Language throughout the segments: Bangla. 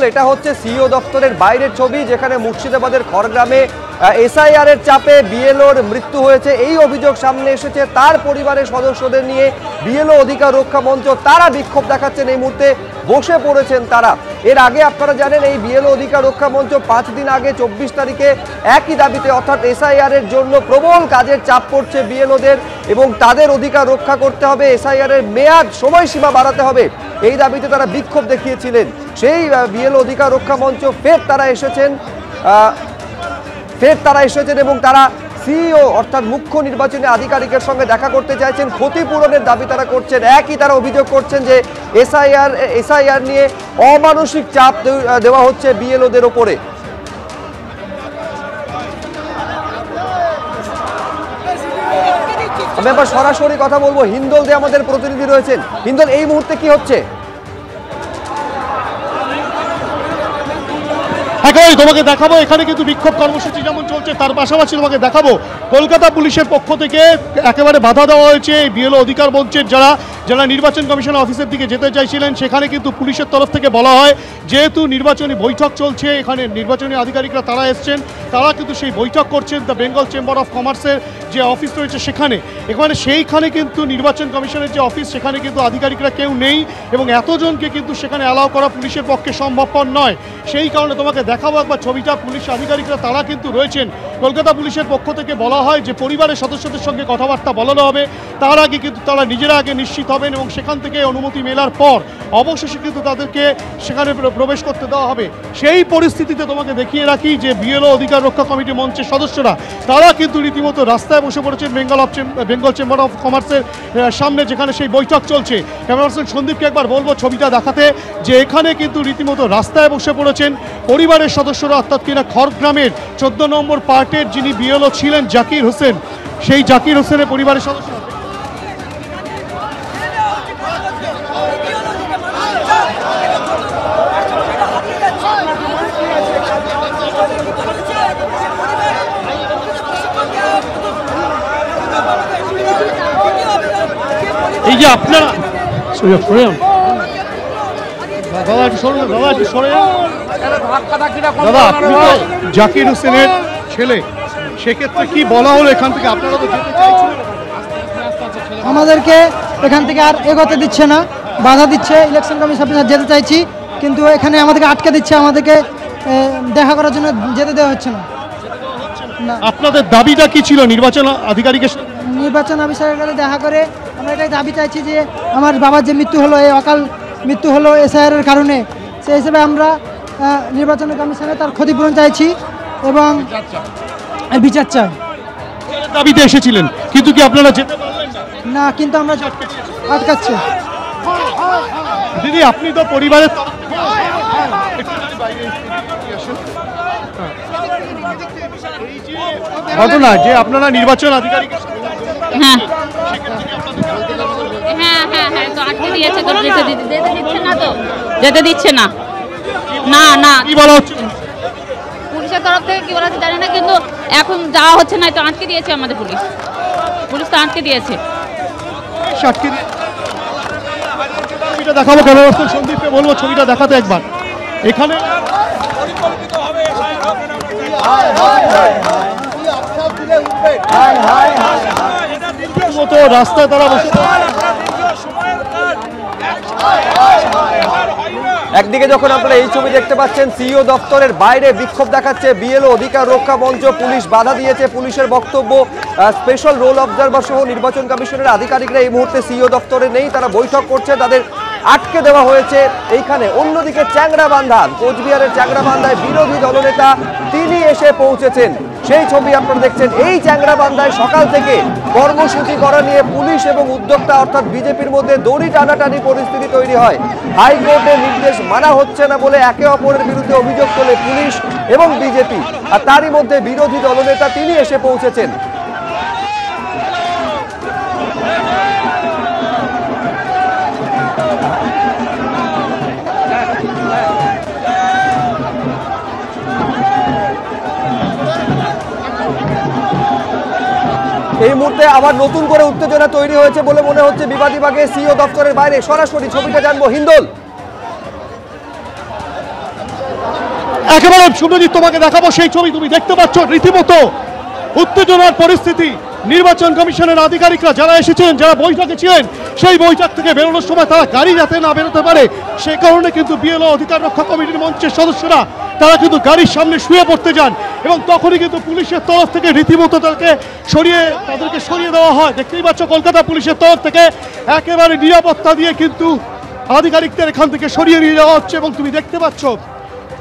এটা হচ্ছে সিইও দপ্তরের বাইরের ছবি, যেখানে মুর্শিদাবাদের খড়গ্রামে এসআইআর এর চাপে বিএলওর মৃত্যু হয়েছে এই অভিযোগ সামনে এসেছে। তার পরিবারের সদস্যদের নিয়ে বিএলও অধিকার রক্ষা মঞ্চ তারা বিক্ষোভ দেখাচ্ছেন, এই মুহূর্তে বসে পড়েছেন তারা। এর আগে আপনারা জানেন এই বিএলও অধিকার রক্ষা মঞ্চ 5 দিন আগে 24 তারিখে একই দাবিতে অর্থাৎ এসআইআর এর জন্য প্রবল কাজের চাপ পড়ছে বিএলওদের এবং তাদের অধিকার রক্ষা করতে হবে, এসআইআর এর মেয়াদ সময়সীমা বাড়াতে হবে, এই দাবিতে তারা বিক্ষোভ দেখিয়েছিলেন। সেই বিএলও অধিকার রক্ষা মঞ্চ ফের তারা এসেছেন এবং তারা সিইও অর্থাৎ মুখ্য নির্বাচনী আধিকারিকের সঙ্গে দেখা করতে চাইছেন, ক্ষতিপূরণের দাবি তারা করছেন। একই তারা অভিযোগ করছেন যে এসআইআর নিয়ে অমানসিক চাপ দেওয়া হচ্ছে বিএলওদের ওপরে। আমি আবার সরাসরি কথা বলবো, হিন্দল দে আমাদের প্রতিনিধি রয়েছেন। হিন্দল, এই মুহূর্তে কি হচ্ছে? তোমাকে দেখাবো এখানে কিন্তু বিক্ষোভ কর্মসূচি যেমন চলছে, তার পাশাপাশি তোমাকে দেখাবো কলকাতা পুলিশের পক্ষ থেকে একেবারে বাধা দেওয়া হয়েছে বিএলও অধিকার মঞ্চের যারা নির্বাচন কমিশন অফিসের দিকে যেতে চাইছিলেন। সেখানে কিন্তু পুলিশের তরফ থেকে বলা হয় যেহেতু নির্বাচনী বৈঠক চলছে, এখানে নির্বাচনী আধিকারিকরা তারা এসছেন, তারা কিন্তু সেই বৈঠক করছেন দ্য বেঙ্গল চেম্বার অফ কমার্সের যে অফিস রয়েছে সেইখানে কিন্তু নির্বাচন কমিশনের যে অফিস সেখানে কিন্তু আধিকারিকরা কেউ নেই এবং এতজনকে কিন্তু সেখানে অ্যালাউ করা পুলিশের পক্ষে সম্ভবপর নয়। সেই কারণে তোমাকে দেখাবো একবার ছবিটা, পুলিশ আধিকারিকরা তারা কিন্তু রয়েছেন। কলকাতা পুলিশের পক্ষ থেকে বলা হয় যে পরিবারের সদস্যদের সঙ্গে কথাবার্তা বলানো হবে, তার আগে কিন্তু তারা নিজেরা আগে নিশ্চিত হবেন এবং সেখান থেকে অনুমতি মেলার পর অবশেষে কিন্তু তাদেরকে সেখানে প্রবেশ করতে দেওয়া হবে। সেই পরিস্থিতিতে তোমাকে দেখিয়ে রাখি যে বিএলও অধিকার রক্ষা কমিটি মঞ্চের সদস্যরা তারা কিন্তু রীতিমতো রাস্তায় বসে পড়েছেন বেঙ্গল চেম্বার অফ কমার্সের সামনে, যেখানে সেই বৈঠক চলছে। ক্যামেরা পার্সন সন্দীপকে একবার বলবো ছবিটা দেখাতে, যে এখানে কিন্তু রীতিমতো রাস্তায় বসে পড়েছেন পরিবারের সদস্যরা, অর্থাৎ কিনা খড়গ্রামের 14 নম্বর পার্টের যিনি বিএলও ছিলেন জাকির হোসেন, সেই জাকির হোসেনের পরিবারের সদস্যরা। এই যে আপনারা জাকির হোসেনের ছেলে, সেক্ষেত্রে কি বলা হলো এখান থেকে? আপনারা তো যেতে চাইছিলেন, আমাদেরকে এখান থেকে আর এগোতে দিচ্ছে না, বাধা দিচ্ছে। ইলেকশন কমিশন যেতে চাইছি কিন্তু এখানে আমাদেরকে আটকে দিচ্ছে, আমাদেরকে দেখা করার জন্য যেতে দেওয়া হচ্ছে না। আপনাদের দাবিটা কি ছিল নির্বাচন আধিকারিকের সাথে দেখা করে? আমরা এটাই দাবি চাইছি যে আমার বাবার যে মৃত্যু হলো, এই অকাল মৃত্যু হলো এসআইআর এর কারণে, সেই হিসেবে আমরা নির্বাচন কমিশনে তার ক্ষতিপূরণ চাইছি এবং বিচার চাই। দাবিতে এসেছিলেন কিন্তু কি আপনারা যেতে পারলেন না? কিন্তু আমরা আটকাচ্ছি। দিদি, আপনি তো পরিবারের ঘটনা যে আপনারা নির্বাচন আধিকারিক যেতে দিচ্ছে না। না না, কি বলা হচ্ছে পুলিশের তরফ থেকে কি বলা হচ্ছে জানি না, কিন্তু এখন যাওয়া হচ্ছে না, তো আটকে দিয়েছে আমাদের পুলিশ তো আটকে দিয়েছে। ছবিটা দেখাবো, ক্যামেরা পার্সন সন্দীপকে বলবো ছবিটা দেখাতে একবার। এখানে মতো রাস্তায় তারা বসে, একদিকে যখন আপনারা এই ছবি দেখতে পাচ্ছেন সিইও দপ্তরের বাইরে বিক্ষোভ দেখাচ্ছে বিএলও অধিকার রক্ষা মঞ্চ, পুলিশ বাধা দিয়েছে। পুলিশের বক্তব্য স্পেশাল রোল অবজারভার সহ নির্বাচন কমিশনের আধিকারিকরা এই মুহূর্তে সিইও দপ্তরে নেই, তারা বৈঠক করছে, তাদের আটকে দেওয়া হয়েছে এইখানে। অন্যদিকে চ্যাংড়াবান্ধান, কোচবিহারের চ্যাংড়াবান্ধায় বিরোধী দলনেতা তিনি এসে পৌঁছেছেন, সেই ছবি আপনারা দেখছেন। এই চ্যাংড়াবান্ধায় সকাল থেকে কর্মসূচি করা নিয়ে পুলিশ এবং উদ্যোক্তা অর্থাৎ বিজেপির মধ্যে দড়ি টানাটানি পরিস্থিতি তৈরি হয়। হাইকোর্টের নির্দেশ মানা হচ্ছে না বলে একে অপরের বিরুদ্ধে অভিযোগ তোলে পুলিশ এবং বিজেপি, আর তারই মধ্যে বিরোধী দলনেতা তিনি এসে পৌঁছেছেন। এই মুহূর্তে আবার নতুন করে উত্তেজনা তৈরি হয়েছে বলে মনে হচ্ছে বিবাদীবাগে সিইও দপ্তরের বাইরে। সরাসরি ছবিটা জানবো হিন্দল। একেবারে শুভজিৎ তোমাকে দেখাবো সেই ছবি, তুমি দেখতে পাচ্ছ রীতিমতো উত্তেজনার পরিস্থিতি। নির্বাচন কমিশনের আধিকারিকরা যারা এসেছিলেন, যারা বৈঠকে ছিলেন, সেই বৈঠক থেকে বেরোনোর সময় তারা গাড়ি যাতে না বেরোতে পারে সে কারণে কিন্তু বিএলও অধিকার রক্ষা কমিটির মঞ্চের সদস্যরা তারা কিন্তু গাড়ির সামনে শুয়ে পড়তে যান এবং তখনই কিন্তু পুলিশের তরফ থেকে রীতিমতো তাদেরকে সরিয়ে দেওয়া হয়। দেখতেই পাচ্ছ কলকাতা পুলিশের তরফ থেকে একেবারে নিরাপত্তা দিয়ে কিন্তু আধিকারিকদের এখান থেকে সরিয়ে নিয়ে যাওয়া হচ্ছে এবং তুমি দেখতে পাচ্ছ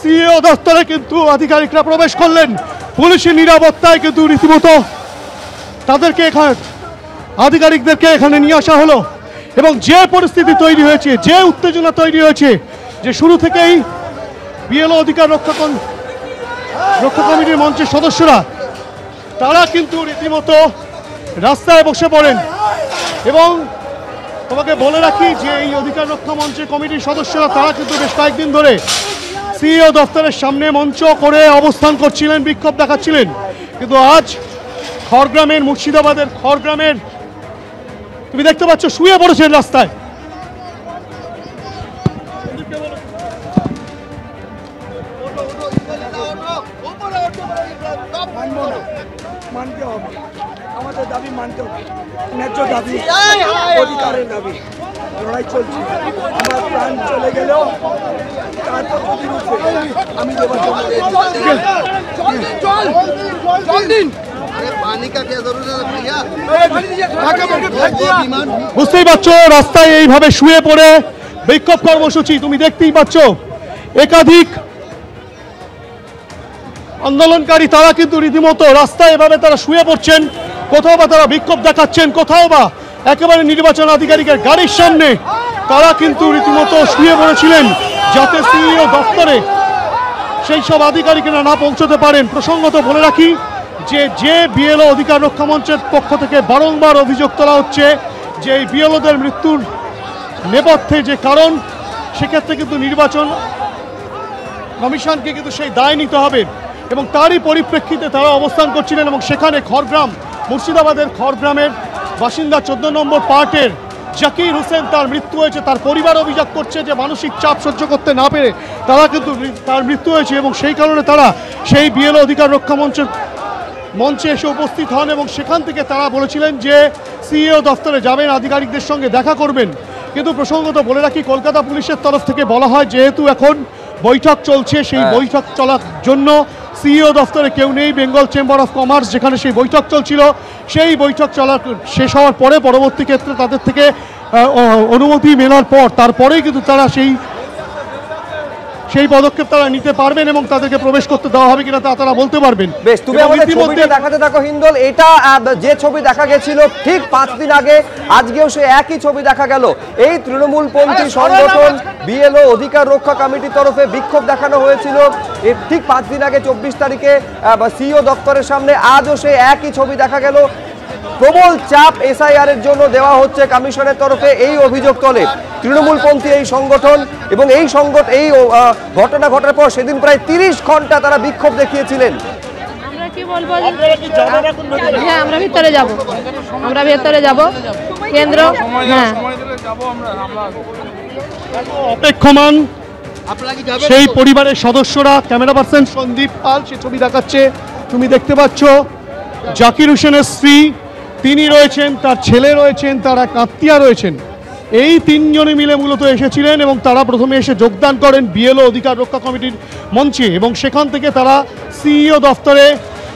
সিইও দপ্তরে কিন্তু আধিকারিকরা প্রবেশ করলেন পুলিশের নিরাপত্তায়, কিন্তু রীতিমতো তাদেরকে এখানে আধিকারিকদেরকে এখানে নিয়ে আসা হলো এবং যে পরিস্থিতি তৈরি হয়েছে, যে উত্তেজনা তৈরি হয়েছে, যে শুরু থেকেই বিএলও অধিকার রক্ষা কমিটির মঞ্চের সদস্যরা তারা কিন্তু রীতিমতো রাস্তায় বসে পড়েন। এবং তোমাকে বলে রাখি যে এই অধিকার রক্ষা মঞ্চের কমিটির সদস্যরা তারা কিন্তু বেশ কয়েকদিন ধরে সিইও দপ্তরের সামনে মঞ্চ করে অবস্থান করছিলেন, বিক্ষোভ দেখাচ্ছিলেন, কিন্তু আজ খড়গ্রামের, মুর্শিদাবাদের খড়গ্রামের তুমি দেখতে পাচ্ছ শুয়ে পড়েছেন রাস্তায়। মানতে হবে, আমাদের দাবি মানতে হবে, ন্যায্য দাবি, অধিকারের দাবি, লড়াই চলছে। আমার প্রাণ চলে গেলেও তারপর আমি দেবার জন্য বুঝতেই পারছো রাস্তায় এইভাবে শুয়ে পড়ে বিক্ষোভ কর্মসূচি তুমি দেখতেই পাচ্ছ। একাধিক আন্দোলনকারী তারা কিন্তু রীতিমতো রাস্তায় এভাবে তারা শুয়ে পড়ছেন, কোথাও বা তারা বিক্ষোভ দেখাচ্ছেন, কোথাও বা একেবারে নির্বাচন আধিকারিকের গাড়ির সামনে তারা কিন্তু রীতিমতো শুয়ে পড়েছিলেন যাতে সিইও দপ্তরে সেই সব আধিকারিকেরা না পৌঁছতে পারেন। প্রসঙ্গত বলে রাখি যে বিএলও অধিকার রক্ষা মঞ্চের পক্ষ থেকে বারংবার অভিযোগ তোলা হচ্ছে যে এই বিএলওদের মৃত্যুর নেপথ্যে যে কারণ, সেক্ষেত্রে কিন্তু নির্বাচন কমিশনকে কিন্তু সেই দায় নিতে হবে এবং তারই পরিপ্রেক্ষিতে তারা অবস্থান করছিলেন। এবং সেখানে খড়গ্রাম, মুর্শিদাবাদের খড়গ্রামের বাসিন্দা 14 নম্বর পার্টের জাকির হোসেন, তার মৃত্যু হয়েছে। তার পরিবার অভিযোগ করছে যে মানসিক চাপ সহ্য করতে না পেরে তারা কিন্তু তার মৃত্যু হয়েছে এবং সেই কারণে তারা সেই বিএলও অধিকার রক্ষা মঞ্চে এসে উপস্থিত হন এবং সেখান থেকে তারা বলেছিলেন যে সিইও দপ্তরে যাবেন, আধিকারিকদের সঙ্গে দেখা করবেন। কিন্তু প্রসঙ্গত বলে রাখি কলকাতা পুলিশের তরফ থেকে বলা হয় যেহেতু এখন বৈঠক চলছে, সেই বৈঠক চলার জন্য সিইও দপ্তরে কেউ নেই। বেঙ্গল চেম্বার অফ কমার্স যেখানে সেই বৈঠক চলছিল, সেই বৈঠক শেষ হওয়ার পরে পরবর্তী ক্ষেত্রে তাদের থেকে অনুমতি মেলার পর তারপরেই কিন্তু তারা সেই পদক্ষেপ তারা নিতে পারবেন এবং তাদেরকে প্রবেশ করতে দেওয়া হবে কিনা তা তারা বলতে পারবেন। বেশ, তুমি আমাদের ছবিটা দেখাতে থাকো হিন্দল। এটা যে ছবি দেখা গেছিল ঠিক 5 দিন আগে, আজকেও সে একই ছবি দেখা গেল। এই তৃণমূলপন্থী সংগঠন বিএলও অধিকার রক্ষা কমিটির তরফে বিক্ষোভ দেখানো হয়েছিল এর ঠিক 5 দিন আগে 24 তারিখে সিইও দপ্তরের সামনে। আজও সে একই ছবি দেখা গেল। প্রবল চাপ এসআইআর এর জন্য দেওয়া হচ্ছে কমিশনের তরফে, এই অভিযোগ তোলে তৃণমূলপন্থী এই সংগঠন। এবং এই ঘটনা ঘটার পর সেদিন প্রায় 30 ঘন্টা তারা বিক্ষোভ দেখিয়েছিলেন। আমরা কি বলবো, হ্যাঁ আমরা ভিতরে যাব, কেন্দ্র অপেক্ষমান সেই পরিবারের সদস্যরা। ক্যামেরা পার্সন সন্দীপ পাল সে ছবি দেখাচ্ছে, তুমি দেখতে পাচ্ছ জাকির হোসেনের স্ত্রী তিনি রয়েছেন, তার ছেলে রয়েছেন, তার এক আত্মীয়া রয়েছেন। এই 3 জনে মিলে মূলত এসেছিলেন এবং তারা প্রথমে এসে যোগদান করেন বিএলও অধিকার রক্ষা কমিটির মঞ্চে এবং সেখান থেকে তারা সিইও দপ্তরে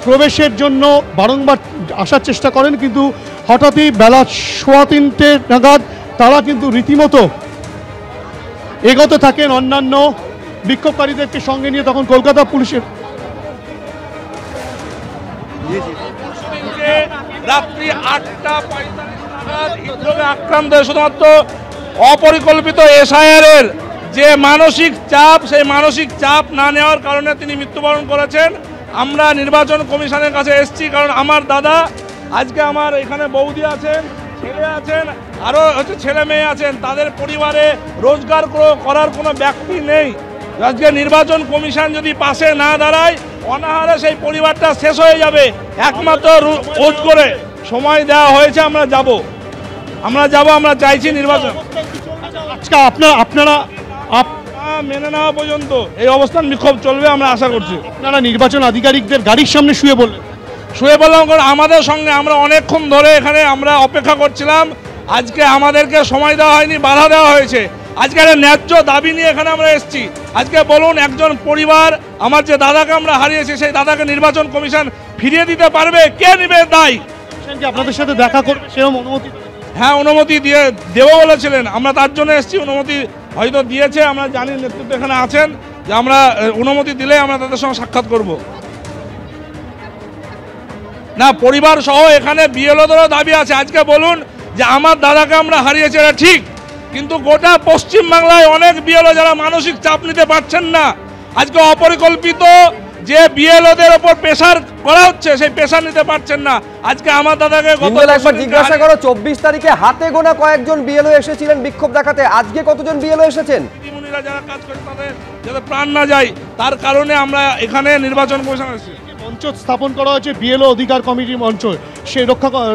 প্রবেশের জন্য বারংবার আসার চেষ্টা করেন, কিন্তু হঠাৎই বেলা 3:15 নাগাদ তারা কিন্তু রীতিমতো এগোতে থাকেন অন্যান্য বিক্ষোভকারীদেরকে সঙ্গে নিয়ে। তখন কলকাতা পুলিশের রাত্রি 8:45 নাগাদ হৃদরোগে আক্রান্ত হয়ে শুধুমাত্র অপরিকল্পিত এসআইআর যে মানসিক চাপ, সেই মানসিক চাপ না নেওয়ার কারণে তিনি মৃত্যুবরণ করেছেন। আমরা নির্বাচন কমিশনের কাছে এসেছি কারণ আমার দাদা, আজকে আমার এখানে বৌদি আছেন, ছেলে আছেন, আরও ছেলে মেয়ে আছেন, তাদের পরিবারে রোজগার করার কোনো ব্যক্তি নেই। আজকে নির্বাচন কমিশন যদি পাশে না দাঁড়ায় অনাহারে সেই পরিবারটা শেষ হয়ে যাবে। একমাত্র রোজ করে সময় দেওয়া হয়েছে, আমরা যাব, আমরা চাইছি নির্বাচন। আজকে আপনারা মেনে নেওয়া পর্যন্ত এই অবস্থান বিক্ষোভ চলবে আমরা আশা করছি। আপনারা নির্বাচন আধিকারিকদের গাড়ির সামনে শুয়ে বললেন, বললাম কারণ আমাদের সঙ্গে আমরা অনেকক্ষণ ধরে এখানে আমরা অপেক্ষা করছিলাম, আজকে আমাদেরকে সময় দেওয়া হয়নি, বাধা দেওয়া হয়েছে। আজকে একটা ন্যায্য দাবি নিয়ে এখানে আমরা এসেছি। আজকে বলুন, একজন পরিবার, আমার যে দাদাকে আমরা হারিয়েছি সেই দাদাকে নির্বাচন কমিশন ফিরিয়ে দিতে পারবে? কে নেবে দায়? আপনাদের সাথে দেখা করবে সেরকম অনুমতি? হ্যাঁ, অনুমতি দেবো বলেছিলেন, আমরা তার জন্য এসেছি। অনুমতি হয়তো দিয়েছে, আমরা জানি, নেতৃত্ব এখানে আছেন, যে আমরা অনুমতি দিলে আমরা তাদের সঙ্গে সাক্ষাৎ করব। না, পরিবার সহ এখানে বিএলওদেরও দাবি আছে। আজকে বলুন যে আমার দাদাকে আমরা হারিয়েছি, এটা ঠিক, কিন্তু গোটা পশ্চিমবাংলায় অনেক বিএলও যারা মানসিক চাপ নিতে পারছেন না, আজকে অপরিকল্পিত যে বিএলওদের ওপর প্রেসার করা হচ্ছে সেই প্রেসার নিতে পারছেন না। আজকে আমার দাদাকে একবার জিজ্ঞাসা করো, 24 তারিখে হাতে গোনা কয়েকজন বিএলও এসেছিলেন বিক্ষোভ দেখাতে, আজকে কতজন বিএলও এসেছেন? দিদিমণিরা যারা কাজ করে তাদের যাতে প্রাণ না যায়, তার কারণে আমরা এখানে নির্বাচন কমিশন এসেছি। মঞ্চ স্থাপন করা হয়েছে বিএলও অধিকার কমিটির মঞ্চ, সেই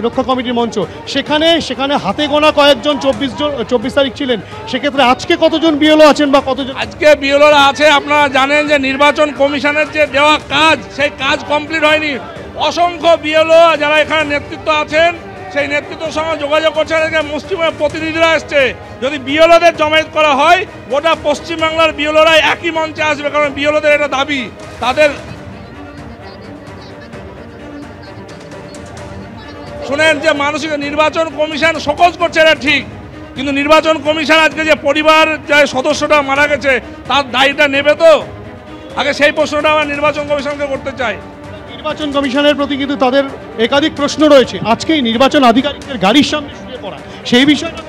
রক্ষা কমিটির মঞ্চ, সেখানে হাতে গোনা কয়েকজন 24 তারিখ ছিলেন। সেক্ষেত্রে আজকে কতজন বিএলও আছেন বা কতজন? আজকে বিএলওরা আছে, আপনারা জানেন যে নির্বাচন কমিশনের যে দেওয়া কাজ, সেই কাজ কমপ্লিট হয়নি। অসংখ্য বিএলও যারা এখানে নেতৃত্ব আছেন, সেই নেতৃত্বের সঙ্গে যোগাযোগ করছে, মুসলিমের প্রতিনিধিরা এসছে। যদি বিএলওদের জমায়েত করা হয়, গোটা পশ্চিমবাংলার বিএলওরা একই মঞ্চে আসবে, কারণ বিএলওদের এটা দাবি। তাদের শুনেন যে মানসিক নির্বাচন কমিশন শোকজ করছে, এটা ঠিক, কিন্তু নির্বাচন কমিশন আজকে যে পরিবার যে সদস্যটা মারা গেছে তার দায়টা নেবে তো? আগে সেই প্রশ্নটা আমরা নির্বাচন কমিশনকে করতে চাই। নির্বাচন কমিশনের প্রতি কিন্তু তাদের একাধিক প্রশ্ন রয়েছে। আজকেই নির্বাচন আধিকারিকদের গাড়ির সামনে শুয়ে পড়া, সেই বিষয়টা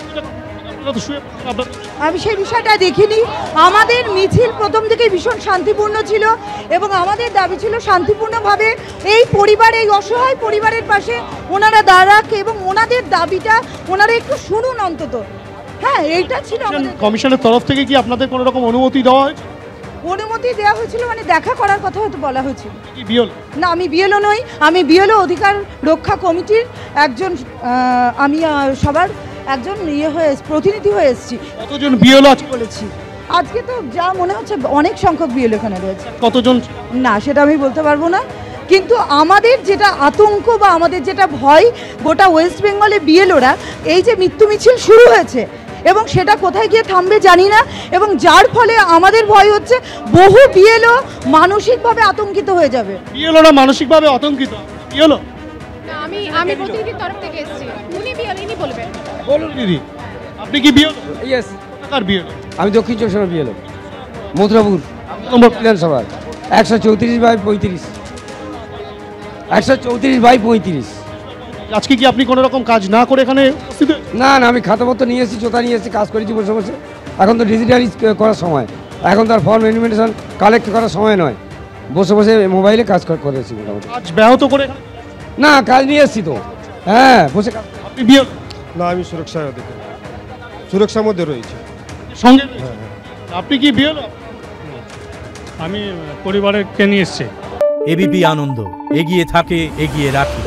আমি সেই বিষয়টা দেখিনি। আমাদের মিছিল প্রথম থেকেই ভীষণ শান্তিপূর্ণ ছিল এবং আমাদের দাবি ছিল শান্তিপূর্ণভাবে এই পরিবার, এই অসহায় পরিবারের পাশে ওনারা দাঁড়াক এবং ওনাদের দাবিটা ওনারা একটু শুনুন অন্তত। হ্যাঁ, এইটা ছিল। কমিশনের তরফ থেকে কি আপনাদের কোনো রকম অনুমতি দেওয়া হয়েছে? অনুমতি দেওয়া হয়েছিল, মানে দেখা করার কথা হয়তো বলা হয়েছিল। না, আমি বিএলও নই, আমি বিএলও অধিকার রক্ষা কমিটির একজন, আমি সবার একজন প্রতিনিধি হয়ে এসেছি। কতজন বিএলও আছে বলেছি? আজকে তো যা মনে হচ্ছে অনেক সংখ্যক বিএলও এখানে রয়েছে। কতজন? না, সেটা আমি বলতে পারবো না, কিন্তু আমাদের যেটা আতঙ্ক বা আমাদের যেটা ভয়, গোটা ওয়েস্ট বেঙ্গলে বিএলওরা এই যে মৃত্যু মিছিল শুরু হয়েছে এবং সেটা কোথায় গিয়ে থামবে জানি না, এবং যার ফলে আমাদের ভয় হচ্ছে বহু বিএলও মানসিকভাবে আতঙ্কিত হয়ে যাবে। বিএলওরা মানসিকভাবে আতঙ্কিত? বিএলও আমি প্রতিনিধির তরফ থেকে এসেছি, উনি বিএলও বলবেন। বলুন দিদি, আপনি কি বিএলও? ইয়েস। কোথাকার বিএলও? আমি দক্ষিণ চব্বিশ পরগনা বিএলও, মথুরাপুর নম্বর বিধানসভা 134/35। 134/35। আজকে কি আপনি কোনো রকম কাজ না করে এখানে উপস্থিত? না, আমি খাতাপত্র নিয়ে এসেছি, চোতা নিয়ে এসেছি, কাজ করেছি বসে বসে। এখন তো ডিজিটালাইজ করার সময়, এখন তার ফর্ম এনিমেশন কালেক্ট করার সময় নয়, বসে বসে মোবাইলে কাজ করেছি মোটামুটি। কাজ ব্যাহত করে? না, কাজ নিয়ে এসেছি তো। হ্যাঁ, বসে কাজ। আপনি বিএলও? না, আমি সুরক্ষার মধ্যে রয়েছে সঙ্গে। আপনি কি বিএলও? আমি পরিবারকে নিয়ে এসেছি। এবিপি আনন্দ, এগিয়ে থাকে, এগিয়ে রাখে।